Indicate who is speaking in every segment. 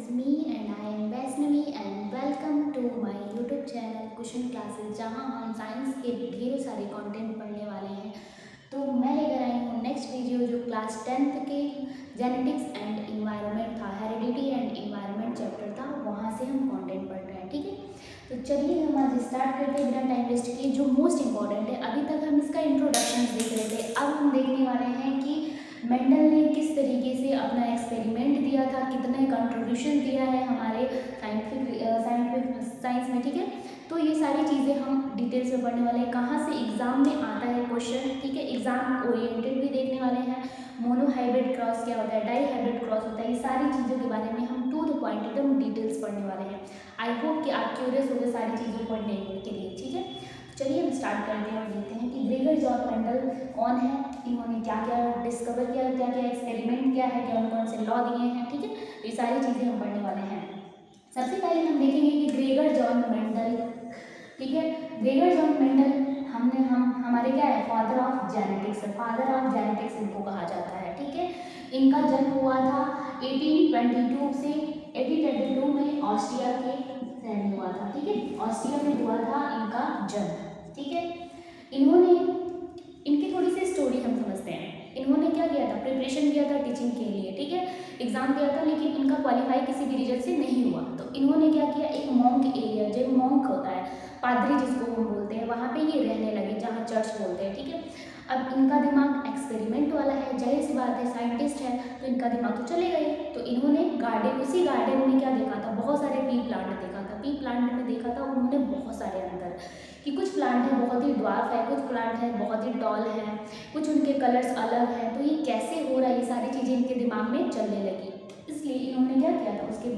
Speaker 1: is me and I am Vaishnavi and welcome to my YouTube channel Cushion Classes, जहां हम science के ढेरों सारे कंटेंट पढ़ने वाले हैं। तो मैं लेकर आई हूँ नेक्स्ट वीडियो जो क्लास 10th के जेनेटिक्स एंड इन्वायरमेंट था, हेरिडिटी एंड इन्वायरमेंट चैप्टर था, वहाँ से हम कंटेंट पढ़ रहे हैं। ठीक है, तो चलिए हम आज स्टार्ट करते हैं बिना टाइम वेस्ट किए। जो मोस्ट इंपॉर्टेंट है, अभी तक हम इसका इंट्रोडक्शन देख रहे थे, अब हम देखने वाले हैं कि मेंडल ने किस तरीके से अपना एक्सपेरिमेंट दिया था, कितने कंट्रीब्यूशन दिया है हमारे साइंस में। ठीक है, तो ये सारी चीज़ें हम डिटेल्स में पढ़ने वाले हैं, कहाँ से एग्जाम में आता है क्वेश्चन। ठीक है, एग्जाम ओरिएंटेड भी देखने वाले हैं, मोनोहाइब्रिड क्रॉस क्या होता है, डाईहाइब्रिड क्रॉस होता है, ये सारी चीज़ों के बारे में हम टू द पॉइंट एकदम डिटेल्स पढ़ने वाले हैं। आई होप कि आप क्यूरियस हो गए सारी चीज़ों को पढ़ने के लिए। ठीक है, चलिए हम स्टार्ट करते हैं और देखते हैं कि ग्रेगर जॉन मेंडल कौन है, इन्होंने क्या क्या डिस्कवर किया, क्या क्या एक्सपेरिमेंट किया है, कौन कौन से लॉ दिए हैं। ठीक है, तो ये सारी चीज़ें हम पढ़ने वाले हैं। सबसे पहले हम देखेंगे कि ग्रेगर जॉन मेंडल, ठीक है, ग्रेगर जॉन मेंडल हमारे क्या है, father of genetics, father of genetics इनको कहा जाता है। ठीक है, इनका जन्म हुआ था 1822 से 1822 में ऑस्ट्रिया के शहर में हुआ था। ठीक है, ऑस्ट्रिया में हुआ था इनका जन्म। ठीक है, इन्होंने इनकी थोड़ी सी स्टोरी हम समझते हैं। इन्होंने क्या किया था, प्रिपरेशन किया था टीचिंग के लिए। ठीक है, एग्जाम दिया था लेकिन इनका क्वालिफाई किसी भी रीजन से नहीं हुआ, तो इन्होंने क्या किया, एक मॉन्क एरिया, जो मॉन्क होता है, पादरी जिसको हम बोलते हैं, वहाँ पे ये रहने लगे, जहाँ चर्च बोलते हैं। ठीक है, अब इनका दिमाग एक्सपेरिमेंट वाला है, जाहिर सी बात है, साइंटिस्ट है तो इनका दिमाग तो चलेगा ही। तो इन्होंने गार्डन, उसी गार्डन में क्या देखा था, बहुत सारे पी प्लांट देखा था। पी प्लांट में देखा था उन्होंने बहुत सारे अंतर, कि कुछ प्लांट है बहुत ही ड्वार्फ है, कुछ प्लांट है बहुत ही टॉल है, कुछ उनके कलर्स अलग हैं, तो ये कैसे हो रहा है, ये सारी चीज़ें इनके दिमाग में चलने लगी। इसलिए इन्होंने क्या किया था, उसके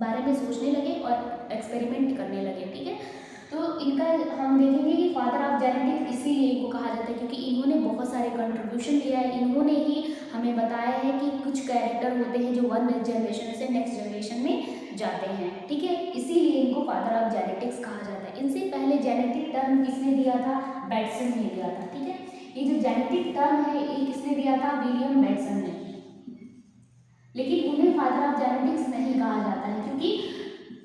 Speaker 1: बारे में सोचने लगे और एक्सपेरिमेंट करने लगे। ठीक है, तो इनका हम देखेंगे कि फादर ऑफ जेनेटिक्स इसीलिए इनको कहा जाता है, क्योंकि इन्होंने बहुत सारे कंट्रीब्यूशन दिया है। इन्होंने ही हमें बताया है कि कुछ कैरेक्टर होते हैं जो वन जनरेशन से नेक्स्ट जनरेशन में जाते हैं। ठीक है, इसीलिए इनको फादर ऑफ जेनेटिक्स कहा जाता है। इनसे पहले जेनेटिक टर्म किसने दिया था, बैटसन ने दिया था। ठीक है, ये जो जेनेटिक टर्म है ये किसने दिया था, विलियम बैटसन ने, लेकिन उन्हें फादर ऑफ जेनेटिक्स नहीं कहा जाता है, क्योंकि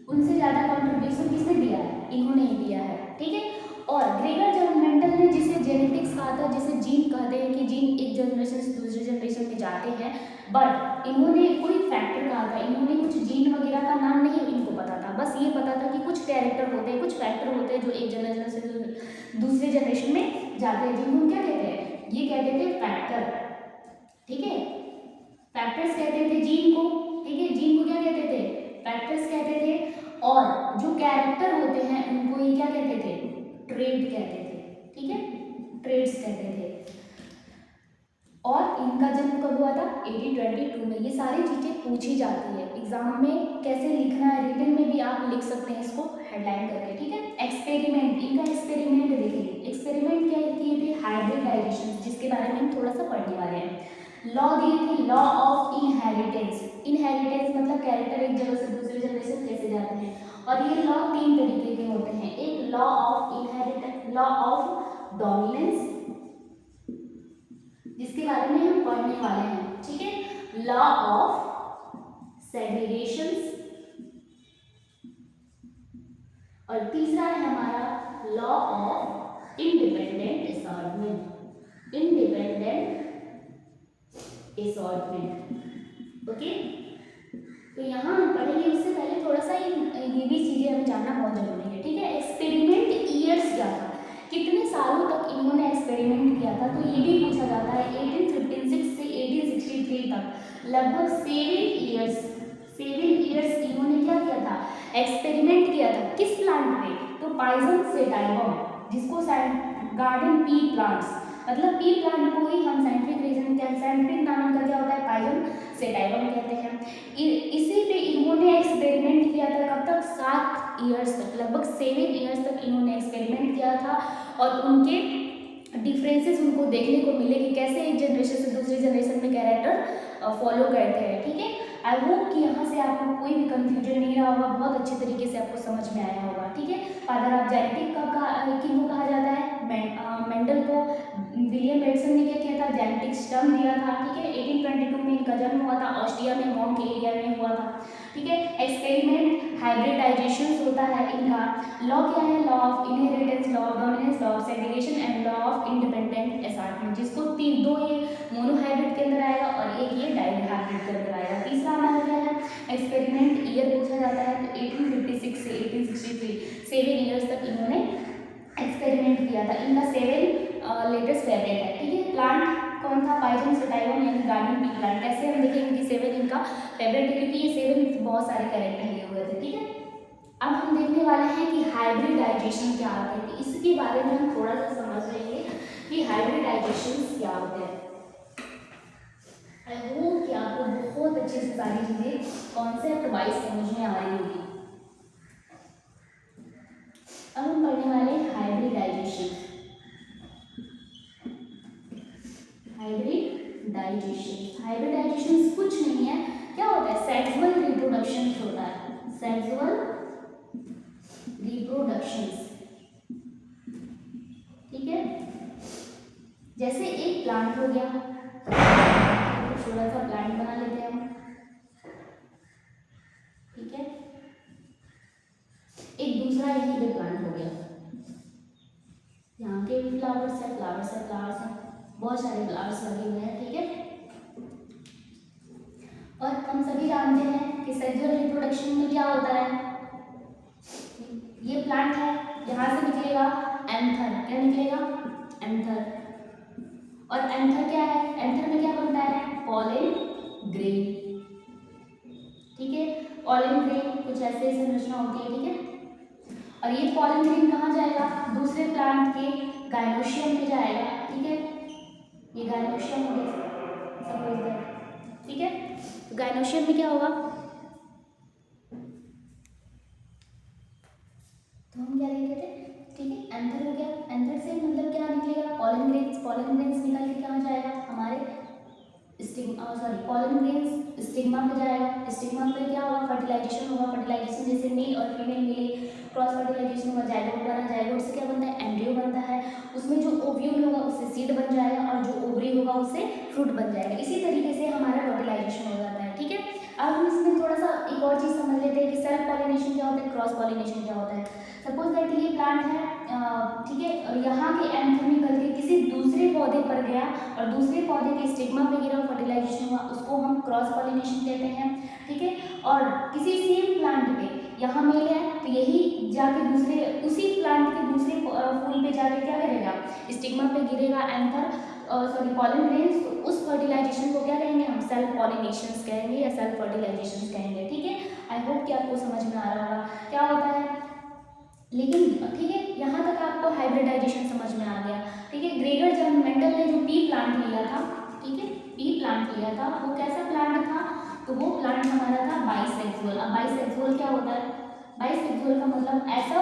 Speaker 1: उनसे ज़्यादा कंट्रीब्यूशन किसने दिया है, इन्होंने ही दिया है। ठीक है, और ग्रेगर जॉन मेंडल ने जिसे जेनेटिक्स कहा था, जिसे जीन कहते हैं, कि जीन एक जनरेशन से दूसरे जनरेशन में जाते हैं, बट इन्होंने कोई फैक्टर कहा था, इन्होंने कुछ जीन वगैरह का नाम नहीं इनको पता था, बस ये पता था कि कुछ कैरेक्टर होते हैं, कुछ फैक्टर होते हैं जो एक जनरेशन से दूसरे जनरेशन में जाते हैं, जिनको क्या कहते हैं, ये कहते थे फैक्टर। ठीक है, फैक्टर्स कहते थे जीन को। ठीक है, जीन को क्या कहते थे, फैक्टर्स कहते थे, और जो कैरेक्टर होते हैं उनको ये क्या कहते थे, ट्रेड कहते थे। ठीक है, ट्रेड्स कहते थे। और इनका जन्म कब हुआ था, 1822 में। ये सारी चीज़ें पूछी जाती है एग्जाम में, कैसे लिखना है, रिटन में भी आप लिख सकते हैं इसको हेडलाइन करके। ठीक है, एक्सपेरिमेंट, इनका एक्सपेरिमेंट देखिए, एक्सपेरिमेंट क्या किए थे, हाइब्रिडाइजेशन, जिसके बारे में हम थोड़ा सा पढ़ने वाले हैं। लॉ दिए थे, लॉ ऑफ इनहेरिटेंस। इनहेरिटेंस मतलब कैरेक्टर एक जगह से दूसरे जनरेशन कैसे जाते हैं, और ये लॉ तीन तरीके के होते हैं, एक law of inheritance, law of dominance, जिसके बारे में हम पढ़ने वाले हैं। ठीक है, लॉ ऑफ सेग्रीगेशन, और तीसरा है हमारा law of independent assortment, independent assortment. Okay, तो यहाँ हम पढ़ेंगे, उससे पहले थोड़ा सा ये भी चीजें हमें जानना बहुत जरूरी है। ठीक है, एक्सपेरिमेंट ईयर्स क्या था, कितने सालों तक इन्होंने एक्सपेरिमेंट किया था, तो ये भी पूछा जाता है। 1856 से 1863 तक लगभग 7 ईयर्स इन्होंने क्या किया था, एक्सपेरिमेंट किया था। किस प्लांट पे, तो पाइजन सेटाइवम, जिसको गार्डन पी प्लांट्स, मतलब पी प्लांट को ही हम साइंटिफिक रीजन क्या, साइंटिफिक नाम इनका क्या होता है, पाइजन सेटाइवम कहते हैं। इसी पे इन्होंने एक्सपेरिमेंट किया था, कब तक, 7 ईयर्स तक, लगभग 7 ईयर्स तक इन्होंने एक्सपेरिमेंट किया था, और उनके डिफरेंसेस उनको देखने को मिले कि कैसे एक जनरेशन से दूसरे जनरेशन में कैरेक्टर फॉलो करते हैं। ठीक है, आई होप कि यहाँ से आपको कोई भी कंफ्यूजन नहीं रहा होगा, बहुत अच्छे तरीके से आपको समझ में आया होगा। ठीक है, फादर ऑफ जेनेटिक किनको कहा जाता है, मेंडल को। विलियम बेटसन ने क्या किया था, जेनेटिक्स टर्म दिया था। ठीक है, 1822 में इनका जन्म हुआ था ऑस्ट्रिया में, मोंट के एरिया में हुआ था। ठीक है, एक्सपेरिमेंट हाइब्रिडाइजेशन होता है इनका। लॉ क्या है, law of inheritance, law of dominance, law of segregation and law of independent assortment, जिसको तीन दो ये मोनोहाइब्रिड के अंदर आएगा और एक ये डाइहाइब्रिड के अंदर आएगा। तीसरा हमारा क्या है, एक्सपेरिमेंट ईयर पूछा जाता है तो 1856 से 1863 7 ईयर्स तक इन्होंने एक्सपेरिमेंट किया था। इनका 7 लेटेस्ट फेवरेट है। ठीक है, प्लांट कौन था, पाइजन सटाइवम यानी गार्डन पी प्लांट। कैसे हम देखें इनकी 7 इनका फेवरेट है क्योंकि ये 7 बहुत सारे कैरेक्टर लिए हुए थे। ठीक है, अब हम देखने वाले हैं कि हाइब्रिडाइजेशन क्या होता है, कि इसके बारे में हम थोड़ा सा समझ लेंगे कि हाइब्रिडाइजेशन क्या होता है। आई होप कि आपको बहुत अच्छे से सारी चीज़ें कॉन्सेप्ट वाइज समझ में आ रही होगी। अब हम पढ़ने वाले हैं हाइब्रिडाइजेशन। हाइब्रिडाइजेशन कुछ नहीं है, क्या होता है, सेक्सुअल रिप्रोडक्शन होता है, सेक्सुअल रिप्रोडक्शन। ठीक है, जैसे एक प्लांट हो गया, थोड़ा सा प्लांट बना लेते हैं हम। ठीक है, एक दूसरा यही पे प्लांट हो गया, यहाँ के भी फ्लावर्स है, फ्लावर्स है, फ्लावर्स है, बहुत सारे फ्लावर्स लगे हुए हैं। ठीक है, और हम सभी जानते हैं कि सेक्सुअल रिप्रोडक्शन में क्या होता है, ये प्लांट है, यहाँ से निकलेगा एंथर, क्या निकलेगा, एंथर, और एंथर क्या है, एंथर में क्या बनता है, पॉलन ग्रेन। ठीक है, पॉलन ग्रेन कुछ ऐसे संरचना होती है। ठीक है, और ये पॉलन ग्रेन कहाँ जाएगा, दूसरे प्लांट के गायनोशियम में जाएगा। ठीक है, ये गायनोशियम हो गया सपोज दैट। ठीक है, तो गायनोशियम में क्या होगा, तो हम क्या देख रहे थे। ठीक है, एंथर हो गया, एंथर से मतलब क्या निकलेगा, पॉलन ग्रेन्स, पॉलन ग्रेन्स निकल के कहाँ जाएगा, हमारे पॉलन ग्रेन्स स्टिग्मा पे जाएगा। स्टिग्मा पे क्या होगा, फर्टिलाइजेशन होगा, फर्टिलाइजेशन जैसे मेल और फीमेल मिले, क्रॉस फर्टिलाइजेशन होगा, जाइगोट बना, जाइगोट से क्या बनता है, एम्ब्रियो बनता है, उसमें जो ओव्यूल होगा उससे सीड बन जाएगा और जो ओवरी होगा उससे फ्रूट बन जाएगा। इसी तरीके से हमारा फर्टिलाइजेशन हो जाता है। ठीक है, अब हम इसमें थोड़ा सा एक और चीज़ समझ लेते हैं कि सेल्फ पॉलिनेशन क्या होता है, क्रॉस पॉलिनेशन क्या होता है। सपोज दैट ये प्लांट है, ठीक है, और यहाँ के एंथर निकल के किसी दूसरे पौधे पर गया और दूसरे पौधे के स्टिग्मा पे गिरा, फर्टिलाइजेशन हुआ, उसको हम क्रॉस पॉलिनेशन कहते हैं। ठीक है, और किसी सेम प्लांट पे यहाँ मेल है तो यही जाके दूसरे उसी प्लांट के दूसरे फूल पे जाके क्या करेगा, स्टिग्मा पे गिरेगा एंथर पॉलन ग्रेन्स, तो उस फर्टिलाइजेशन को क्या कहेंगे हम, सेल्फ पॉलिनेशन कहेंगे या सेल्फ फर्टिलाइजेशन कहेंगे। ठीक है, आई होप कि आपको समझ में आ रहा होगा क्या होता है। लेकिन ठीक है, यहाँ तक आपको हाइब्रिडाइजेशन समझ में आ गया। ठीक है, ग्रेगर जॉन मेंडल ने जो पी प्लांट लिया था, ठीक है, पी प्लांट लिया था, वो कैसा प्लांट था, तो वो प्लांट हमारा था बाइसेक्सुअल। अब बाइसेक्सुअल क्या होता है, बाइसेक्सुअल का मतलब ऐसा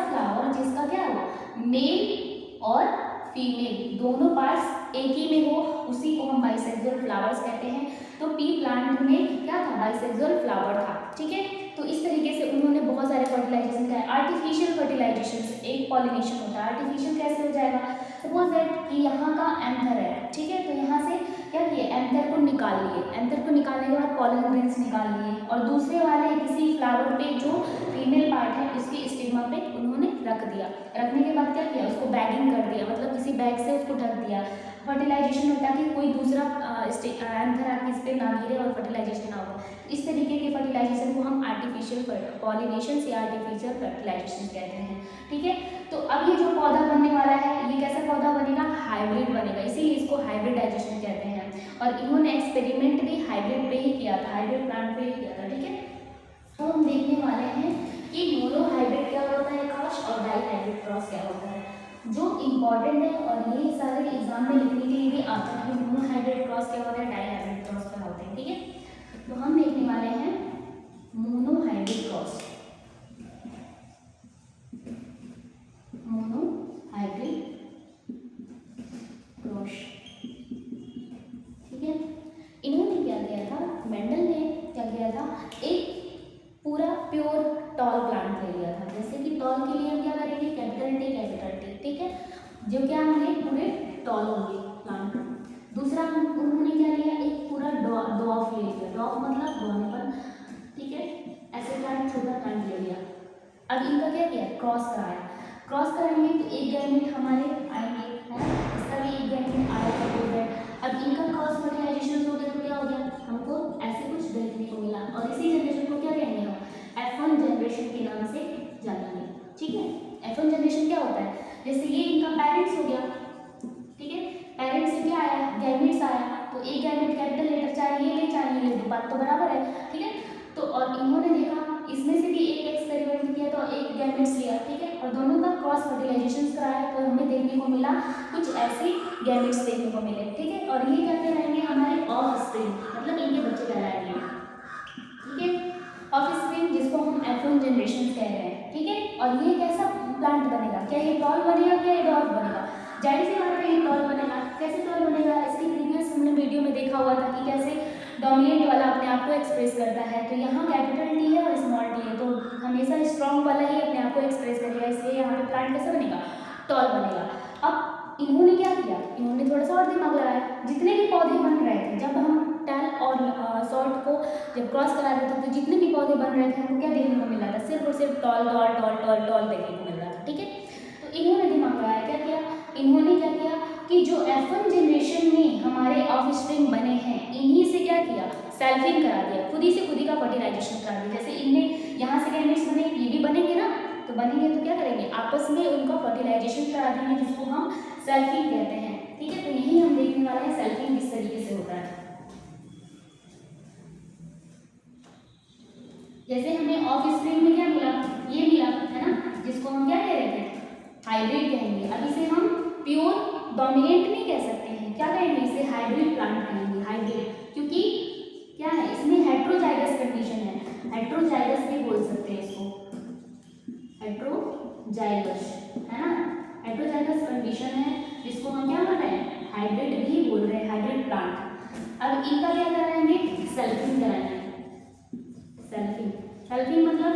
Speaker 1: फ्लावर जिसका क्या हो, मेल और फीमेल दोनों पार्ट्स एक ही में हो, उसी को हम बाइसेक्सुअल फ्लावर्स कहते हैं। तो पी प्लांट में क्या था, बाइसेक्सुअल फ्लावर था। ठीक है, तो इस तरीके से उन्होंने बहुत सारे फर्टिलाइजेशन का, आर्टिफिशियल फर्टिलाइजेशन से एक पॉलिनेशन होता है। आर्टिफिशियल कैसे हो जाएगा, सपोज दैट कि यहाँ का एंथर है, ठीक है, तो यहाँ से क्या किए, एंथर को निकाल लिए, एंथर को निकालने के बाद पॉलन ग्रेन्स निकाल लिए और दूसरे वाले किसी फ्लावर पे जो फीमेल पार्ट है उसकी स्टिग्मा पे उन्होंने रख दिया। रखने के बाद क्या किया, उसको बैगिंग कर दिया, मतलब किसी बैग से उसको ढक दिया। फर्टिलाइजेशन होता है कि कोई दूसरा एंथर आके इस पर ना गिरे और फर्टिलाइजेशन ना हो। इस तरीके के फर्टिलाइजेशन को हम आर्टिफिशियल पॉलिनेशन या आर्टिफिशियल फर्टिलाइजेशन कहते हैं। ठीक है, तो अब ये जो पौधा बनने वाला है ये कैसा पौधा बनेगा, हाइब्रिड बनेगा, इसीलिए इसको हाइब्रिडाइजेशन कहते हैं। और इन्होंने एक्सपेरिमेंट भी हाइब्रिड पे ही किया था, हाइब्रिड प्लांट पे ही किया था। ठीक है, तो हम देखने वाले हैं कि मोनोहाइब्रिड क्या होता है क्रॉस और डाइहाइब्रिड क्रॉस क्या होता है, जो इम्पॉर्टेंट है और ये सारे एग्जाम में लिखने के लिए भी आता है कि मोनोहाइब्रिड क्रॉस क्या होता है, डाइहाइब्रिड क्रॉस क्या होते हैं। ठीक है, तो हम देखने वाले हैं मोनोहाइब्रिड क्रॉस। मोनोहाइब्रिड क्रॉस, ठीक है, इन्होंने क्या किया था, मेंडल ने क्या किया था, एक पूरा प्योर टॉल प्लांट ले लिया था। जैसे कि टॉल के लिए हम क्या करेंगे, कैपिटल टी, ठीक है, जो क्या होंगे, पूरे टॉल होंगे प्लांट। दूसरा उन्होंने क्या लिया, एक पूरा अब इनका क्या किया, क्रॉस कराया, क्रॉस कराएंगे तो एक गैमेट हमारे आएंगे, है ना, इसका भी एक गैमेट आया सपोज दैट। अब इनका क्रॉस फर्टिलाइजेशन हो गया तो क्या हो गया, हमको ऐसे कुछ देखने को मिला, और इसी जनरेशन को क्या कहेंगे हम, F1 जनरेशन के नाम से जानेंगे। ठीक है, F1 जनरेशन क्या होता है, जैसे ये इनका पेरेंट्स हो गया, ठीक है, पेरेंट्स से क्या आया, गैमेट्स आया, तो एक गैमेट कैपिटल लेटर चाहे ये ले चाहे ये ले, दो बात तो बराबर है, ठीक है। तो और इन्होंने देखा इसमें से भी एक एक्सपेरिमेंट किया तो एक गैमेट्स लिया, ठीक है, और दोनों का क्रॉस फर्टिलाइजेशन कराया तो हमें देखने को मिला कुछ ऐसे गैमेट्स देखने को मिले, ठीक है। और ये क्या कहलाएंगे, हमारे ऑफ स्प्रिंग, मतलब इनके बच्चे कहलाएंगे, ठीक है, ऑफ स्प्रिंग जिसको हम F1 जनरेशन कह रहे हैं, ठीक है। और ये कैसा प्लांट बनेगा, क्या ये टॉल बनेगा, क्या ये डॉर्फ बनेगा, जाहिर सी बात है ये टॉल बनेगा। कैसे टॉल बनेगा, इसकी प्रीवियस हमने वीडियो में देखा हुआ था कि कैसे डोमिनेंट वाला अपने आप को एक्सप्रेस करता है, तो यहाँ कैपिटल टी है और स्मॉल टी है, तो हमेशा स्ट्रॉन्ग वाला ही अपने आप को एक्सप्रेस करेगा, इसलिए यहाँ पे प्लांट कैसे बनेगा, टॉल बनेगा। अब इन्होंने क्या किया, इन्होंने थोड़ा सा और दिमाग लगाया, जितने भी पौधे बन रहे थे, जब हम टैल और शॉर्ट को जब क्रॉस करा रहे थे तो जितने भी पौधे बन रहे थे हमको क्या देखने को मिल रहा था, सिर्फ और सिर्फ toll toll toll toll toll देखने को मिल रहा था, ठीक है। तो इन्होंने दिमाग लगाया, क्या किया, इन्होंने क्या किया कि जो F1 जनरेशन में हमारे ऑफ स्प्रिंग बने हैं, इन्हीं से क्या किया, सेल्फिंग करा दिया, खुद ही से खुद ही का फर्टिलाइजेशन करा दिया। जैसे इनमें यहाँ से गैमेट्स बने, ये भी बनेंगे ना, तो बनेंगे तो क्या करेंगे, आपस में उनका फर्टिलाइजेशन करा देंगे, जिसको हम सेल्फिंग कहते हैं, ठीक है। तो यही हम देखने वाले हैं सेल्फिंग किस तरीके से होता है। जैसे हमें ऑफ स्प्रिंग में क्या मिला, ये मिला, है ना, जिसको हम क्या कह रहे थे, हाइब्रिड कहेंगे। अब इसे हम प्योर डोमिनेंट नहीं कह सकते हैं, क्या कहेंगे, इसे हाइब्रिड प्लांट कहेंगे, हाइब्रिड, क्योंकि क्या है, इसमें हेट्रोजाइगस कंडीशन है, हेट्रोजाइगस भी बोल सकते हैं इसको, हेट्रोजाइगस, है ना, हेट्रोजाइगस कंडीशन है, जिसको हम क्या बोल रहे हैं, हाइब्रिड भी बोल रहे हैं, हाइब्रिड प्लांट। अब इनका क्या कराएंगे, सेल्फिंग कराएंगे, सेल्फिंग, सेल्फिंग मतलब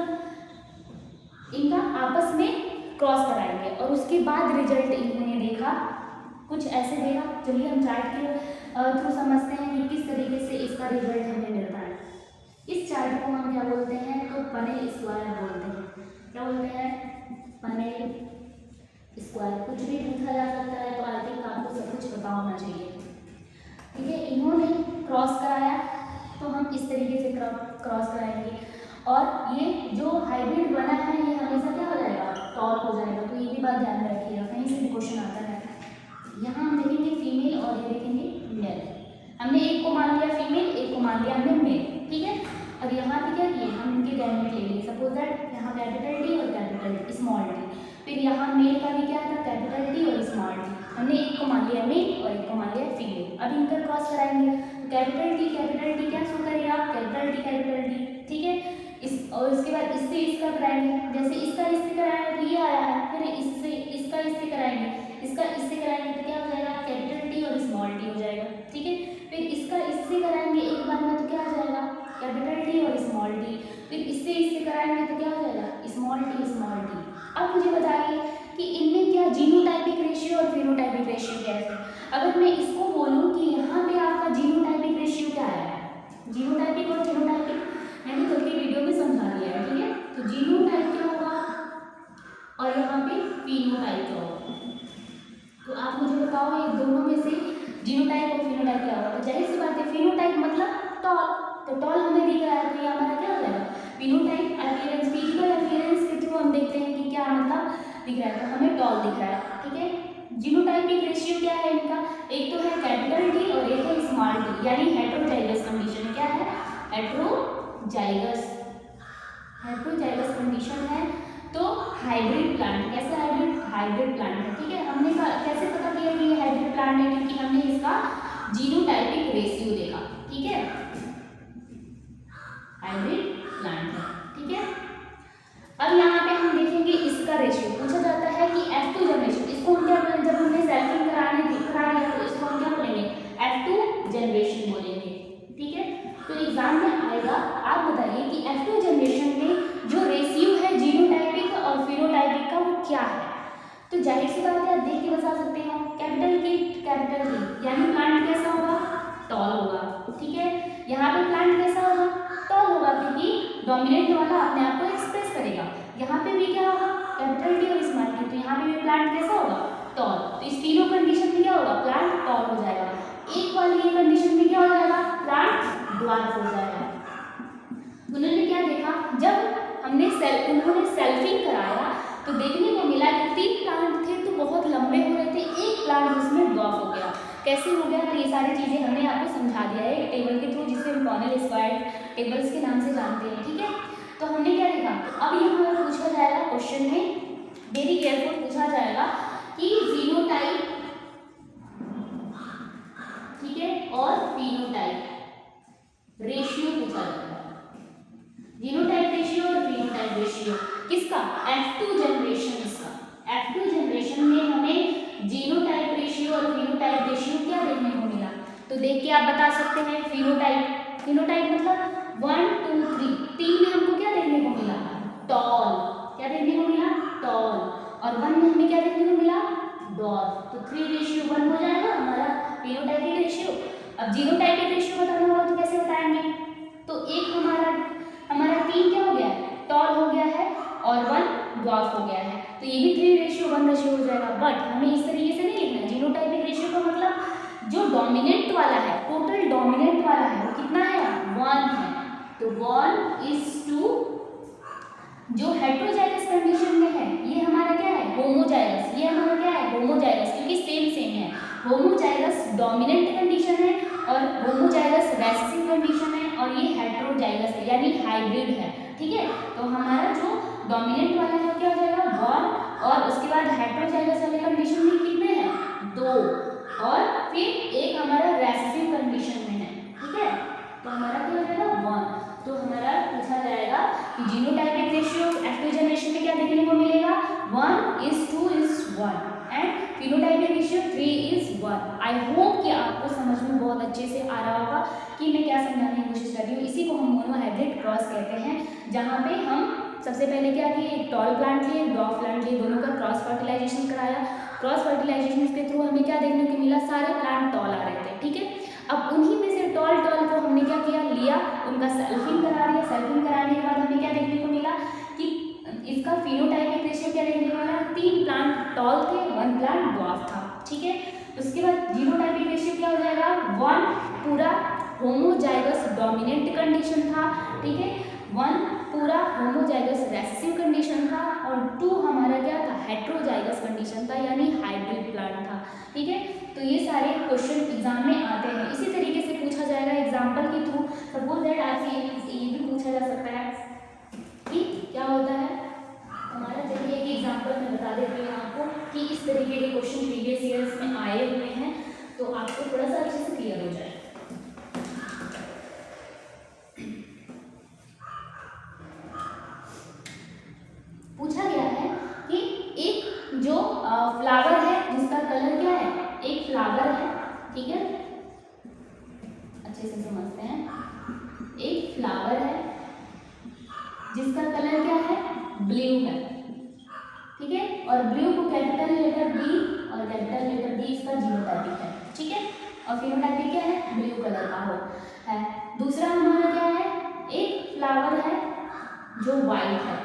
Speaker 1: इनका आपस में क्रॉस कराएंगे, और उसके बाद रिजल्ट इन्होंने देखा कुछ ऐसे देखा। चलिए हम चार्ट के थ्रू समझते हैं कि किस तरीके से इसका रिजल्ट हमें मिलता है। इस चार्ट को हम क्या बोलते हैं, तो पनेल स्क्वायर बोलते हैं, क्या बोलते हैं, पनेल स्क्वायर। कुछ भी पूछा जा सकता है, तो आई थिंक आपको सब कुछ पता होना चाहिए, ठीक है। इन्होंने क्रॉस कराया तो हम इस तरीके से क्रॉस कराएंगे, और ये जो हाइब्रिड बना है ये हमेशा क्या हो जाएगा, टॉल हो जाएगा। तो ये भी बात ध्यान में रखिएगा, कहीं से भी क्वेश्चन आता है। यहाँ हम देखेंगे फीमेल और ये देखेंगे मेल। हमने एक को मान लिया फीमेल, एक को मान लिया हमने मेल, ठीक है। अब यहाँ पे क्या किए, हम इनके गैमेट ले लिए, सपोज दैट यहाँ कैपिटल टी और कैपिटल स्मॉल टी, फिर यहाँ मेल का भी क्या था, कैपिटल टी और स्मॉल टी। हमने एक को मान लिया मेल और एक को मान लिया फीमेल। अब इनका क्रॉस कराएंगे तो कैपिटल टी क्या शो करेगा, कैपिटल टी, ठीक है। इस और इसके बाद इससे इसका कराएंगे, जैसे इसका इससे कराएंगे तो ये आया है, फिर इससे इसका इससे कराएंगे, इसका इससे कराएंगे तो क्या हो जाएगा, कैपिटल टी और स्मॉल टी हो जाएगा, ठीक है। फिर इसका इससे कराएंगे एक बार में तो क्या हो जाएगा, कैपिटल टी और स्मॉल टी। फिर इससे इससे कराएंगे तो क्या हो जाएगा, स्मॉल टी। अब मुझे बताइए कि इनमें क्या जीनोटाइपिक रेशियो और फिनोटाइपिक रेशियो क्या है। अगर मैं इसको बोलूँ कि यहाँ पे आपका जीनोटाइपिक रेशियो क्या है, जीनोटाइपिक और फिनोटाइपिक मैंने कल की वीडियो में समझा दिया है, ठीक है। तो जीनोटाइप क्या होगा और यहाँ पे फिनोटाइप क्या होगा, तो आप मुझे बताओ ये दोनों में से जीनोटाइप और फिनोटाइप क्या होगा। तो जाहिर सी बात है फिनोटाइप मतलब टॉल, तो टॉल हमें दिख रहा है तो ये हमारा क्या हो जाएगा, फिनोटाइप। अपीयरेंस, फिजिकल अपीयरेंस के थ्रू हम देखते हैं कि क्या मतलब दिख रहा है, तो हमें टॉल दिख रहा है, ठीक है। जीनोटाइपिक रेशियो क्या है इनका, एक तो है कैपिटल टी और एक है स्मॉल टी, यानी हेट्रोजाइगस कंडीशन। क्या है, हेट्रोजाइगस कंडीशन है। तो हाइब्रिड प्लांट, कैसे हाइब्रिड प्लांट है, ठीक है। हमने कैसे पता किया कि ये हाइब्रिड प्लांट है, क्योंकि हमने इसका जीनोटाइपिक रेशियो देखा, ठीक है, हाइब्रिड प्लांट है, ठीक है। अब यहाँ पे हम देखेंगे इसका रेशियो पूछा जाता है कि F2 जनरेशन, इसको हम क्या बोलेंगे, जब हमने सेल्फिंग करा दिया तो इसको हम क्या बोलेंगे, F2 जनरेशन बोलेंगे, ठीक है। तो एग्जाम में आएगा, आप बताइए कि F2 जनरेशन में जो रेशियो है जीनोटाइपिक और फिनोटाइपिक का वो क्या है। तो जाहिर सी बात है, आप देख के बता सकते हैं, कैपिटल टी यानी प्लांट कैसा होगा, टॉल होगा, ठीक है। यहाँ पे प्लांट कैसा होगा, टॉल होगा, क्योंकि डोमिनेंट वाला अपने आप को एक्सप्रेस करेगा। यहाँ पे भी क्या होगा, कैपिटल टी और स्मॉल टी, तो यहाँ पे भी प्लांट कैसा होगा, टॉल। तो इस तीनों कंडीशन में क्या होगा, प्लांट टॉल हो जाएगा। एक वाली ये कंडीशन में क्या हो जाएगा, प्लांट ड्वार्फ हो जाएगा। उन्होंने क्या देखा, जब उन्होंने सेल्फिंग कराया तो देखने को मिला कि 3 प्लांट थे तो बहुत लंबे हो रहे थे, एक प्लांट उसमें ड्वार्फ हो गया। कैसे हो गया, तो ये सारी चीज़ें हमने आपको समझा दिया है टेबल के थ्रू, जिसे हम कॉर्नेल स्क्वायर टेबल्स के नाम से जानते हैं, ठीक है। तो हमने क्या देखा, अब यहाँ पूछा जाएगा क्वेश्चन में, वेरी केयरफुल पूछा जाएगा कि जीनोटाइप, ठीक है, और फिनोटाइप रेशियो पूछा जाएगा। जीनोटाइप रेशियो और फिनोटाइप रेशियो किसका, F2 जनरेशन इसका। F2 जनरेशन में हमें जीनोटाइप रेशियो और फिनोटाइप रेशियो क्या देखने को मिला, तो देख के आप बता सकते हैं। फिनोटाइप मतलब 1 2 3 में हमको क्या देखने को मिला, टॉल, क्या देखने को मिला, टॉल, और 1 में हमें क्या देखने को मिला, डॉर्फ। तो 3:1 हो जाएगा हमारा फिनोटाइपिक रेशियो। अब जीनोटाइपिक रेशियो बताना होगा तो कैसे बताएंगे, तो एक हमारा 3 क्या हो गया है, टॉल हो गया है, और 1 ड्वार्फ हो गया है, तो ये भी 3:1 रेशियो हो जाएगा। बट हमें इस तरीके से नहीं लिखना है। जीनोटाइपिक रेशियो का मतलब जो डोमिनेंट वाला है, टोटल डोमिनेंट वाला है, वो कितना है, 1 है, तो 1:2। जो हेट्रोजाइगस कंडीशन में है ये हमारा क्या है, होमोजाइगस, ये हमारा क्या है, होमोजाइगस, क्योंकि सेम है। होमोजाइगस डोमिनेंट कंडीशन है और होमोजाइगस रेसेसिव कंडीशन है, और ये हेट्रोजाइगस है यानी हाइब्रिड है, ठीक है। तो हमारा जो डोमिनेंट वाला है क्या हो जाएगा, 1, और उसके बाद हेट्रोजाइगस वाले कंडीशन में कितने हैं, 2, और फिर एक हमारा रेसेसिव कंडीशन में है, ठीक है। तो हमारा क्या हो जाएगा, 1। तो हमारा पूछा जाएगा कि जीनोटाइपिक रेशियो F2 जनरेशन में क्या देखने को मिलेगा, 1:2:1 and phenotypic ratio 3:1। I hope कि आपको समझ में बहुत अच्छे से आ रहा होगा कि मैं क्या समझाने की कोशिश कर रही हूँ। इसी को हम मोनोहाइब्रिड क्रॉस कहते हैं, जहाँ पे हम सबसे पहले क्या किए, एक टॉल प्लांट लिए, एक ड्वार्फ प्लांट लिए, दोनों का क्रॉस फर्टिलाइजेशन कराया। क्रॉस फर्टिलाइजेशन के थ्रू हमें क्या देखने को मिला, सारे प्लांट टॉल आ रहे थे, ठीक है। अब उन्हीं में से टॉल को हमने क्या किया, लिया, उनका सेल्फिंग करा दिया। सेल्फिंग कराने के बाद हमें क्या देखने को मिला कि इसका फिनोटाइपिक रेशियो क्या देखने को मिला, 3 प्लांट टॉल थे, 1 प्लांट ड्वार्फ था, ठीक है। उसके बाद जीनोटाइपिक रेशियो क्या हो जाएगा, 1 पूरा होमोजाइगस डोमिनेंट कंडीशन था, ठीक है, 1 पूरा होमोजाइगस रेसेसिव कंडीशन था, और 2 हमारा क्या था, हेट्रोजाइगस कंडीशन था यानी हाइब्रिड प्लांट था, ठीक है। तो ये सारे क्वेश्चन एग्जाम में आते हैं। इसी तरीके से पूछा जाएगा एग्जाम्पल के थ्रू। सपोज दैट आपसे ये भी पूछा जा सकता है कि क्या होता है हमारा, चलिए एक एग्जाम्पल मैं बता देती हूँ आपको कि इस तरीके के क्वेश्चन प्रीवियस ईयर्स में आए हुए हैं, तो आपको थोड़ा सा अच्छे से क्लियर हो जाए। पूछा गया है कि एक जो फ्लावर है जिसका कलर क्या है, एक फ्लावर है, ठीक है, अच्छे से समझते हैं। एक फ्लावर है जिसका कलर क्या है, ब्लू है, ठीक है, और ब्लू को कैपिटल लेटर B और कैपिटल लेटर D इसका जीनोटाइपिक है, ठीक है, और फिनोटाइपिक क्या है, ब्लू कलर का हो है। दूसरा हमारा क्या है, एक फ्लावर है जो वाइट है,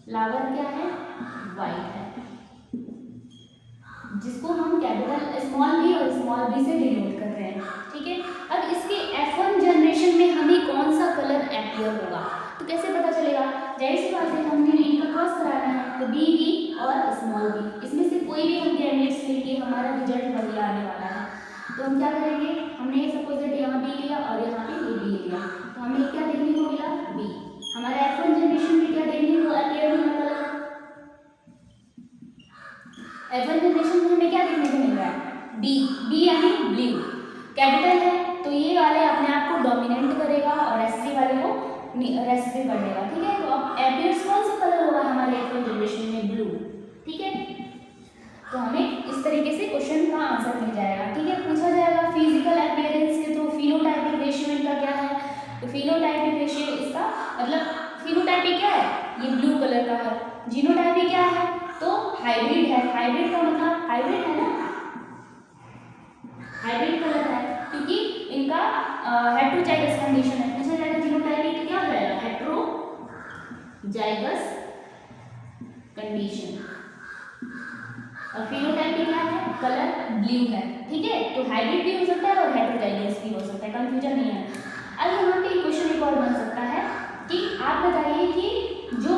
Speaker 1: फ्लावर क्या है, वाइट है, जिसको हम कैपिटल स्मॉल b और स्मॉल b से डिनोट कर रहे हैं, ठीक है। अब इसके F1 जनरेशन में हमें कौन सा कलर अपीयर होगा, तो कैसे पता चलेगा, जाहिर सी बात है हमने इनका क्रॉस कराना है, तो B और स्मॉल b, इसमें से कोई भी हम गैमेट्स लेके हमारा रिजल्ट वही आने वाला है। तो हम क्या करेंगे, हमने सपोज दैट यहाँ B लिया और यहाँ पे ये B लिया, तो हमें क्या देखने को मिला, B। हमारे F1 जनरेशन में क्या देखने को अपीयर हुआ कलर, F1 जनरेशन में हमें क्या देखने को मिल रहा है, B यानी ब्लू, कैपिटल है, तो ये वाले अपने आप को डोमिनेंट करेगा और रेसेसिव वाले को रेसेसिव कर देगा, ठीक है। तो अब अपीयर्स कौन सा कलर होगा हमारे F1 जनरेशन में, ब्लू, ठीक है। तो हमें इस तरीके से क्वेश्चन का आंसर मिल जाएगा, ठीक है। पूछा जाएगा फिजिकल अपीयरेंस के थ्रू फिनोटाइपिक रेशियो इनका क्या है, तो फिनोटाइपिक रेशियो इसका मतलब फिनोटाइपिक क्या है, ये ब्लू कलर का है, जीनोटाइपिक क्या है, तो हाइब्रिड है, हाइब्रिड का मतलब हाइब्रिड है ना, हाइब्रिड कलर है, क्योंकि इनका हेट्रोजाइगस कंडीशन है। पूछा जाएगा जीनोटाइपिक क्या हो जाएगा, हेट्रोजाइगस कंडीशन। और फिनोटाइप क्या है, कलर ब्लू है, ठीक है। तो हाइब्रिड भी हो सकता है और हेटेरोजाइगस भी हो सकता है, कंफ्यूजन नहीं है। अब यहाँ पे क्वेश्चन एक और बन सकता है कि आप बताइए कि जो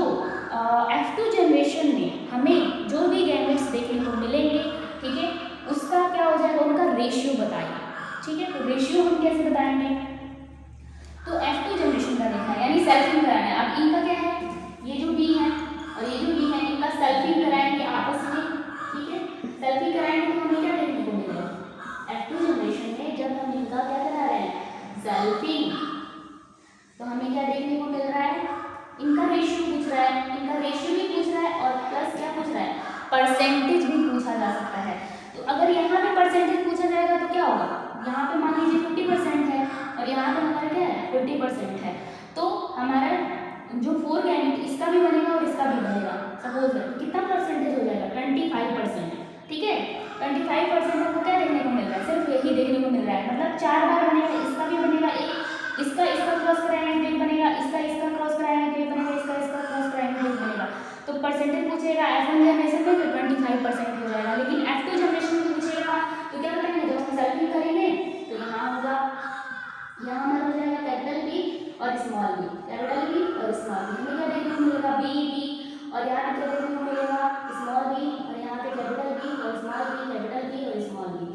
Speaker 1: F2 जनरेशन में हमें जो भी गैमेट्स देखने को मिलेंगे, ठीक है, उसका क्या हो जाएगा, उनका रेशियो बताइए, ठीक है। तो रेशियो हम कैसे बताएंगे, तो F2 जनरेशन का देखना है यानी सेल्फिंग कराना है। अब इनका क्या है, ये जो B है और ये जो B है, इनका सेल्फिंग कराएंगे आपस में, ठीक है। सेल्फिंग कराएंगे तो हमें क्या देखने को मिलेगा, F2 जनरेशन में जब हम इनका क्या करा रहे हैं, सेल्फिंग, तो हमें क्या देखने को मिल रहा है, इनका रेशियो पूछ रहा है, इनका रेशियो भी पूछ रहा है और प्लस क्या पूछ रहा है, परसेंटेज भी पूछा जा सकता है। तो अगर यहाँ पे परसेंटेज पूछा जाएगा तो क्या होगा, यहाँ पे मान लीजिए 50% है और यहाँ पे हमारा क्या है 50% है, तो हमारा जो 4 गैमेट इसका भी बनेगा और इसका भी बनेगा। सपोज कितना परसेंटेज हो जाएगा, 25%, ठीक है। 25% हमको क्या देखने को मिल रहा है, सिर्फ यही देखने को मिल रहा है, मतलब 4 बार बनेगा, इसका भी बनेगा एक, इसका क्रॉस कराएंगे तो एक बनेगा, इसका क्रॉस कराएंगे तो एक बनेगा, इसका क्रॉस कराएंगे तो एक बनेगा। तो परसेंटेज पूछेगा F1 जनरेशन में तो 25% हो जाएगा, लेकिन F2 जनरेशन में पूछेगा तो क्या बताएंगे, जब हम सेल्फिंग करेंगे तो यहाँ होगा, यहाँ हमारा हो जाएगा कैपिटल बी और स्मॉल बी, कैपिटल बी और स्मॉल बी, हमें क्या देखने को मिलेगा, बी बी, और यहाँ पे क्या देखने को मिलेगा, स्मॉल बी, और यहाँ पे कैपिटल बी और स्मॉल बी, कैपिटल बी और स्मॉल बी।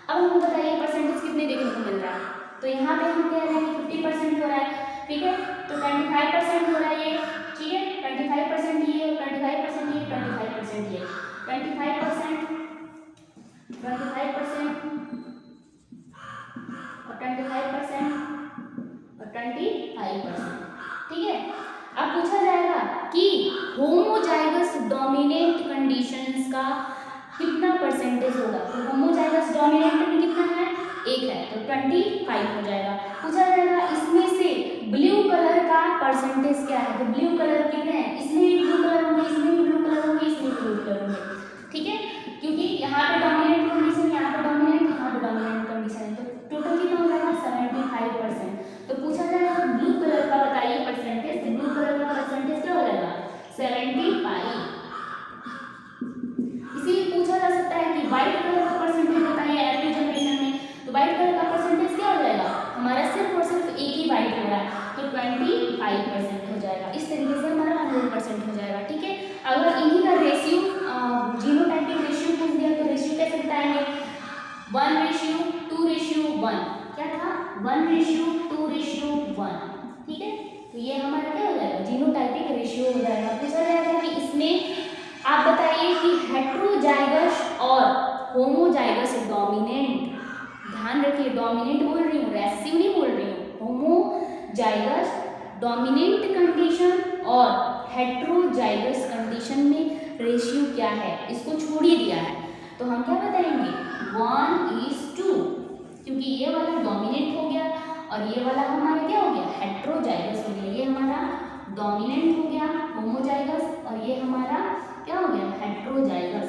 Speaker 1: अब हमें बताइए परसेंटेज कितने देखने को मिल रहा है, तो यहाँ पे हम कह रहे हैं कि 50% हो रहा है, ठीक है। तो 25% हो रहा है ये, ठीक है, 25% ये और 25% ये, 25% ये, 25% 25% और 25% और 25%, ठीक है। अब पूछा जाएगा कि होमोजाइगस डोमिनेंट कंडीशंस का कितना परसेंटेज होगा, तो होमोजाइगस डोमिनेंट में कितना है, एक है, तो 25 हो जाएगा। पूछा जाएगा इसमें से ब्लू कलर का परसेंटेज क्या है, तो ब्लू कलर कितने हैं, इसमें भी ब्लू कलर होंगे, इसमें भी ब्लू कलर होंगे, इसमें भी ब्लू कलर होंगे, ठीक है, क्योंकि यहाँ पे डोमिनेंट कंडीशन, यहाँ पे डोमिनेंट, यहाँ पे डोमिनेंट कंडीशन है, तो टोटल कितना हो जाएगा 75%। तो पूछा जाएगा ब्लू कलर का बताइए परसेंटेज, तो ब्लू कलर का परसेंटेज क्या हो जाएगा 75। इसीलिए पूछा जा सकता है कि व्हाइट कलर का परसेंटेज बताइए F2 जनरेशन में, तो व्हाइट कलर का परसेंटेज क्या हो जाएगा, हमारा सिर्फ और सिर्फ एक ही व्हाइट हो रहा है, तो 25% हो जाएगा। इस तरीके से हमारा 100% हो जाएगा, ठीक है। अगर इन्हीं का रेशियो जीनोटाइपिक रेशियो पूछ दिया तो रेशियो कैसे बताएंगे, 1:2:1, क्या था 1:2:1, ठीक है। तो ये हमारा क्या हो जाएगा, जीनोटाइपिक रेशियो हो जाएगा। पूछा जाएगा कि इसमें आप बताइए कि हेटेरोजाइगस और होमोजाइगस डोमिनेंट, ध्यान रखिए डोमिनेंट बोल रही हूँ, रेसिव नहीं बोल रही हूँ, होमोजाइगस डोमिनेंट कंडीशन और हेटेरोजाइगस कंडीशन में रेशियो क्या है, इसको छोड़ ही दिया है, तो हम क्या बताएंगे 1:2, क्योंकि ये वाला डोमिनेंट हो गया और ये वाला हमारा क्या हो गया हेटेरोजाइगस हो गया, ये हमारा डोमिनेंट हो गया होमोजाइगस और ये हमारा क्या हो गया हेटेरोजाइगस।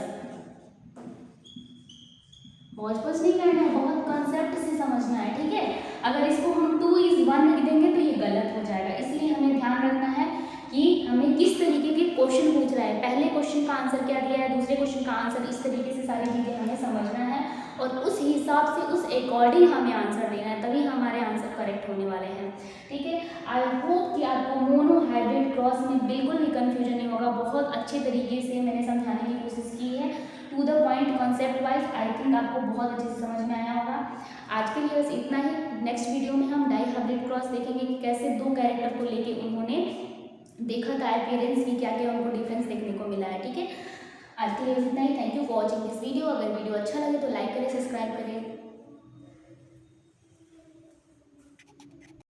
Speaker 1: पॉज नहीं करना है, बहुत कॉन्सेप्ट से समझना है, ठीक है। अगर इसको हम 2:1 लिख देंगे तो ये गलत हो जाएगा, इसलिए हमें ध्यान रखना है कि हमें किस तरीके के क्वेश्चन पूछ रहा है, पहले क्वेश्चन का आंसर क्या दिया है, दूसरे क्वेश्चन का आंसर, इस तरीके से सारी चीज़ें हमें समझना है और उस हिसाब से उस अकॉर्डिंग हमें आंसर देना है, तभी हमारे आंसर करेक्ट होने वाले हैं, ठीक है। आई होप कि आपको मोनो हाइब्रिड क्रॉस में बिल्कुल भी कन्फ्यूजन नहीं होगा, बहुत अच्छे तरीके से मैंने समझाने की कोशिश की है, to the point concept wise. I think आपको बहुत अच्छे से समझ में आया होगा। आज के लिए बस इतना ही, नेक्स्ट वीडियो में हम डाई हाइब्रिड क्रॉस देखेंगे कि कैसे दो कैरेक्टर को लेके उन्होंने देखा था, अपीयरेंस भी क्या क्या उनको डिफरेंस देखने को मिला है, ठीक है। आज के लिए बस इतना ही, thank you for watching this video. अगर वीडियो अच्छा लगे तो लाइक करें, सब्सक्राइब करें।